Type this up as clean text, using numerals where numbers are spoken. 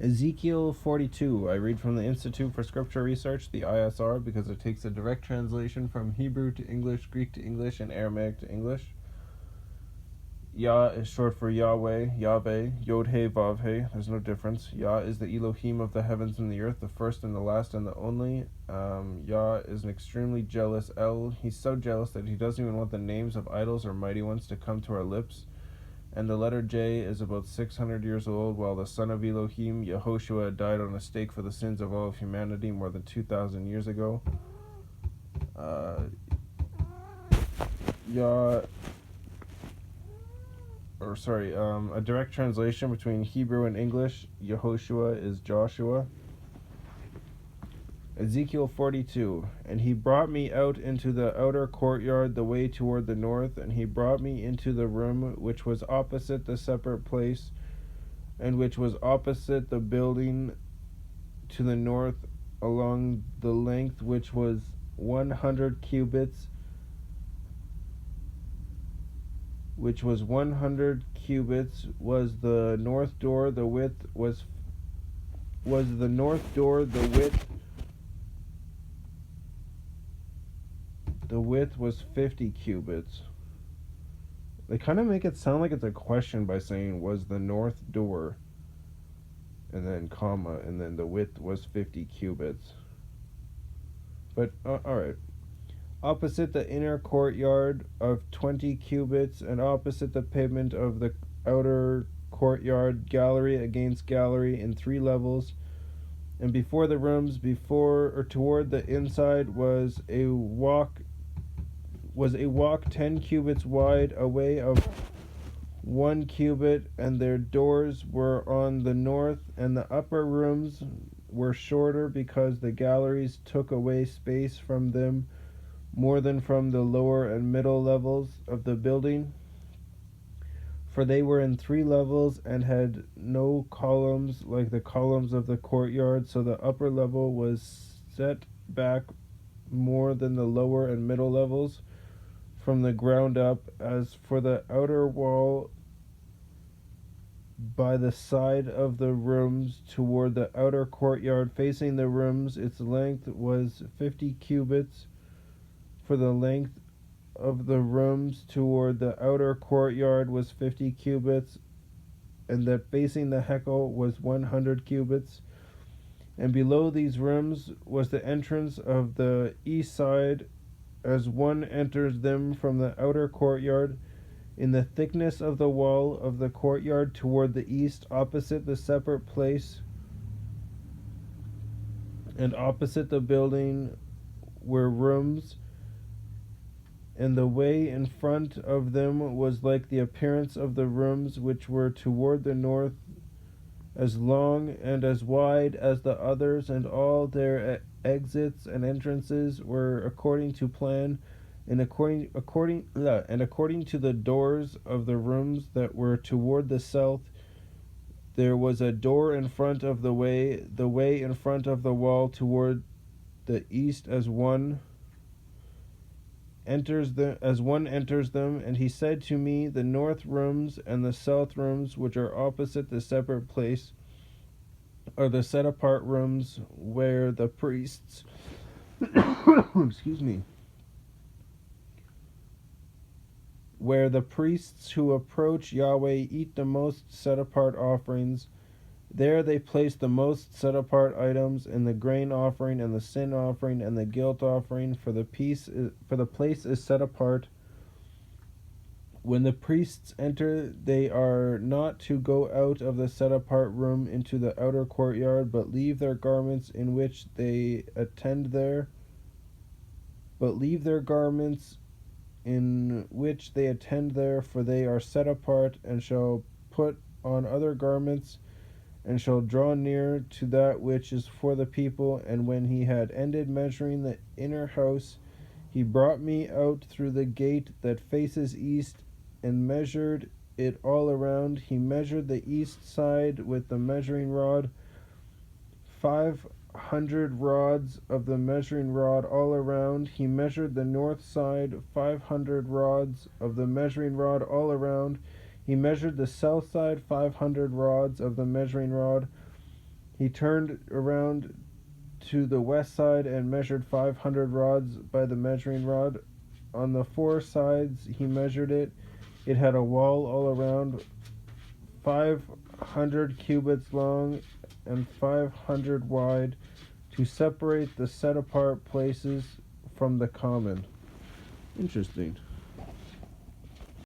Ezekiel 42. I read from the Institute for Scripture Research, the ISR, because it takes a direct translation from Hebrew to English, Greek to English, and Aramaic to English. Yah is short for YahWeh, Yahweh, Yod-He, Vav-He. There's no difference. Yah is the Elohim of the heavens and the earth, the first and the last and the only. Yah is an extremely jealous El. He's so jealous that he doesn't even want the names of idols or mighty ones to come to our lips. And the letter J is about 600 years old, while the son of Elohim, Yehoshua, died on a stake for the sins of all of humanity more than 2,000 years ago. A direct translation between Hebrew and English, Yehoshua is Joshua. Ezekiel 42. And he brought me out into the outer courtyard, the way toward the north, and he brought me into the room which was opposite the separate place, and which was opposite the building to the north, along the length which was 100 cubits, was the north door. The width was the north door. The width was 50 cubits. They kind of make it sound like it's a question by saying was the north door, and then comma, and then the width was 50 cubits. But alright. Opposite the inner courtyard of 20 cubits, and opposite the pavement of the outer courtyard, gallery against gallery in 3 levels. And before the rooms, toward the inside, was a walk 10 cubits wide, a way of 1 cubit, and their doors were on the north, and the upper rooms were shorter because the galleries took away space from them more than from the lower and middle levels of the building, for they were in 3 levels and had no columns like the columns of the courtyard, so the upper level was set back more than the lower and middle levels from the ground up. As for the outer wall by the side of the rooms toward the outer courtyard facing the rooms, its length was 50 cubits. For the length of the rooms toward the outer courtyard was 50 cubits, and that facing the Hekel was 100 cubits. And below these rooms was the entrance of the east side, as one enters them from the outer courtyard, in the thickness of the wall of the courtyard toward the east, opposite the separate place, and opposite the building were rooms, and the way in front of them was like the appearance of the rooms which were toward the north, as long and as wide as the others, and all their exits and entrances were according to plan, and according to the doors of the rooms that were toward the south. There was a door in front of the way in front of the wall toward the east, as one enters them. And he said to me, the north rooms and the south rooms, which are opposite the separate place, are the set apart rooms where the priests where the priests who approach YahWeh eat the most set apart offerings. There they place the most set apart items, in the grain offering and the sin offering and the guilt offering, for the place is set apart. When the priests enter, they are not to go out of the set apart room into the outer courtyard, but leave their garments in which they attend there. For they are set apart, and shall put on other garments, and shall draw near to that which is for the people. And when he had ended measuring the inner house, he brought me out through the gate that faces east, and measured it all around. He measured the east side with the measuring rod, 500 rods of the measuring rod all around. He measured the north side, 500 rods of the measuring rod all around. He measured the south side, 500 rods of the measuring rod He turned around to the west side and measured 500 rods by the measuring rod. On the four sides he measured it. It had a wall all around, 500 cubits long and 500 wide, to separate the set-apart places from the common. Interesting.